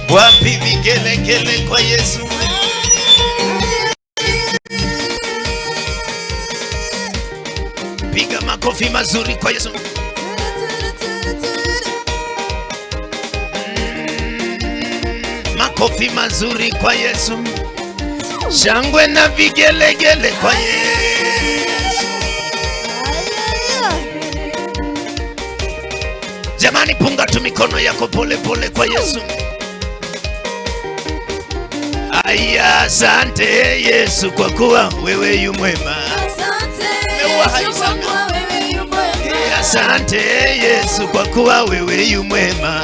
Wapi vigelegele kwa Yesu? Piga makofi mazuri kwa Yesu. Makofi mazuri kwa Yesu. Shangwe na vigelegele kwa Yesu. Jamani, punga tu mikono yako pole pole kwa Yesu. Aya, asante Yesu kwa kuwa wewe yu mwema. Asante Yesu kwa kuwa wewe yu mwema.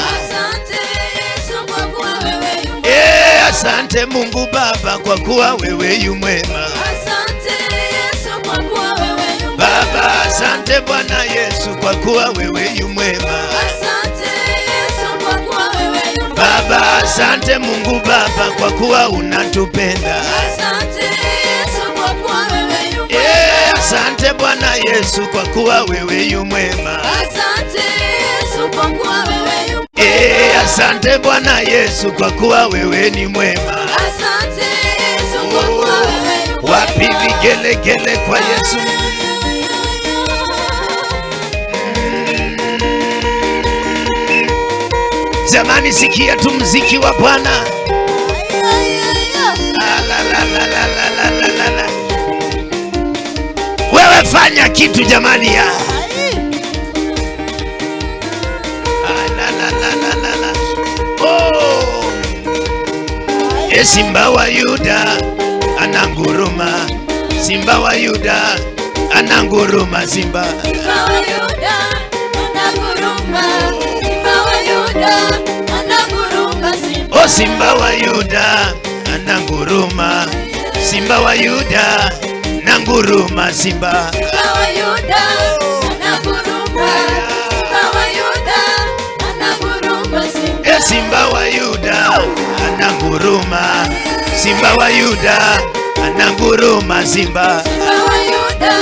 Asante Mungu Baba kwa kuwa wewe yu mwema. Baba, asante Bwana Yesu kwa kuwa wewe yu mwema. Baba, asante Mungu Baba kwa kuwa unatupenda. Asante Bwana Yesu kwa kuwa wewe yu mwema. Asante Bwana Yesu kwa kuwa wewe ni mwema. Wapi vigelegele kwa Yesu? Jamani, sikia tu mziki wa Bwana. Wewe fanya kitu jamani ya. Oh. Simba wa Yuda ananguruma. Simba wa Yuda ananguruma. Simba wa Yuda ananguruma. Simba wa Yuda ananguruma. Oh, Simba wa Yuda ananguruma. Simba wa Yuda nanguruma. Simba wa Yuda ananguruma. Simba wa Yuda ananguruma. Simba wa Yuda ananguruma. Simba wa Yuda ananguruma. Simba wa Yuda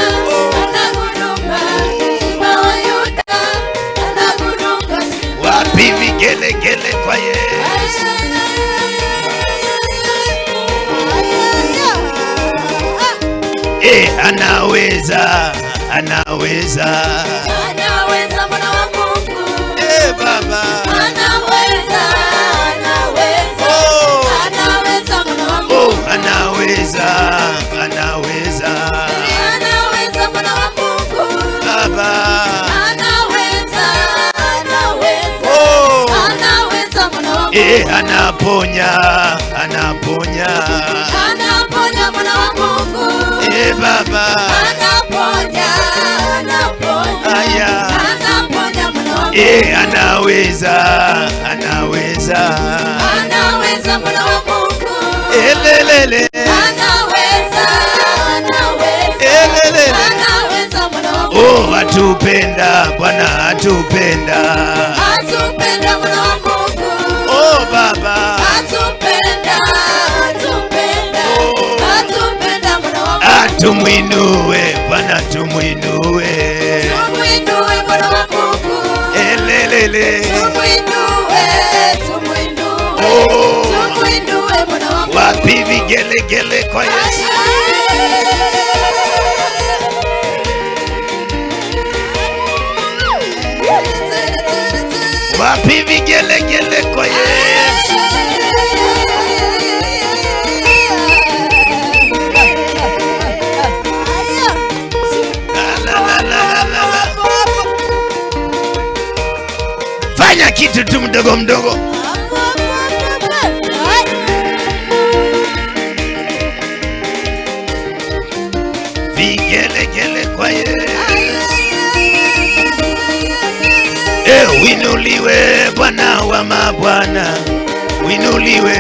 ananguruma. Simba wa Yuda ananguruma. Wapi vigelegele kwa Yesu? Anaweza, anaweza, anaweza Bwana wa Mungu. Baba, anaweza, anaweza, oh. Anaweza Bwana wa Mungu. Oh, anaweza, anaweza, anaweza Bwana wa Mungu. Baba, anaweza, anaweza, oh. Anaweza Bwana wa Mungu. Anaponya, anaponya, anaponya Bwana wa Mungu. Baba, anaponya, anaponya, aya, anaponya Bwana wa Mungu. Anaweza, anaweza, anaweza Bwana wa Mungu. Elelele, anaweza, anaweza, elelele, anaweza Bwana wa Mungu. Oh, atupenda Bwana, atupenda, atupenda Bwana wa Mungu. Oh, Baba, atupenda, atupenda, atupenda Bwana wa Mungu. Tumuinue Bwana, tumuinue, tumuinue Bwana wa Mungu. Elelele, tumuinue, tumuinue, oh. Tumuinue Bwana wa Mungu. Wapi vigelegele kwa Yesu? Wapi vigelegele kwa Yesu? Fanya kitu tu mdogo mdogo. Vigelegele kwa Yesu. Winuliwe Bwana wa mabwana, winuliwe,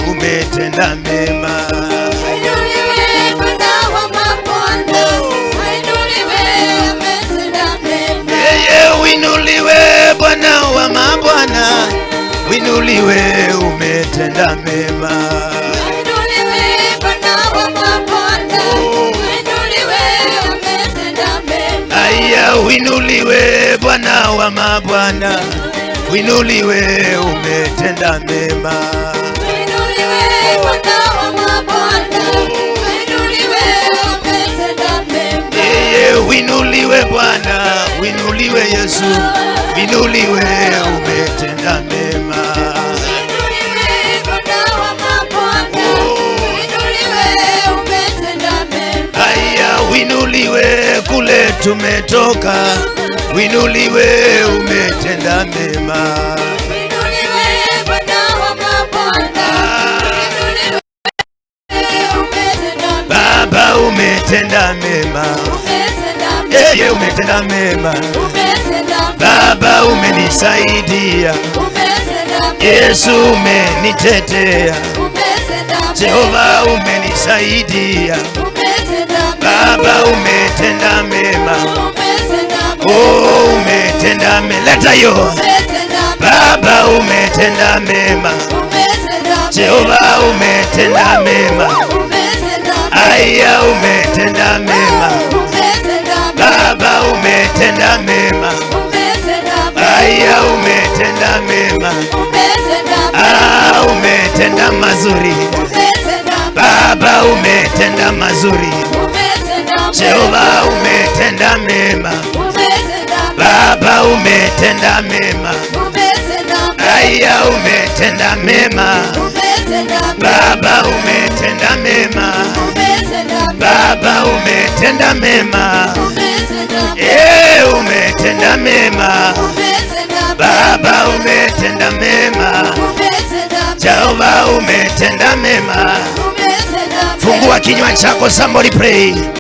umetenda mema. Winuliwe Bwana wa mabwana, winuliwe, umetenda mema. Winuliwe Bwana wa mabwana, winuliwe, umetenda mema. Winuliwe Bwana wa mabwana, winuliwe, umetenda mema. Aya, winuliwe Bwana wa mabwana, winuliwe, umetenda mema. Winuliwe Bwana wa mabwana, winuliwe, umetenda mema. Winuliwe Bwana, winuliwe Yesu, winuliwe, umetenda mema. Winuliwe Bwana wa mabwana, winuliwe, umetenda mema. Aya, winuliwe kule tumetoka, winuliwe, umetenda mema. Winuliwe Bwana wa mabwana, winuliwe, umetenda mema. Baba, umetenda mema. Yeye umetenda mema. Baba, umenisaidia. Yesu, umenitetea. Jehova, umenisaidia. Baba, umetenda mema. Oh, umetenda mema. Leta yo. Baba, umetenda mema. Jehova, umetenda mema. Aya, umetenda mema. Baba, umetenda mema. Aya, umetenda mema. Umetenda mazuri. Baba, umetenda mazuri. Jehova, umetenda mema. Baba, umetenda mema. Aya, umetenda mema. Baba, umetenda mema. Baba, umetenda mema. Umetenda mema. Baba, umetenda mema. Jehova, umetenda mema. Fungua kinywa chako, somebody pray.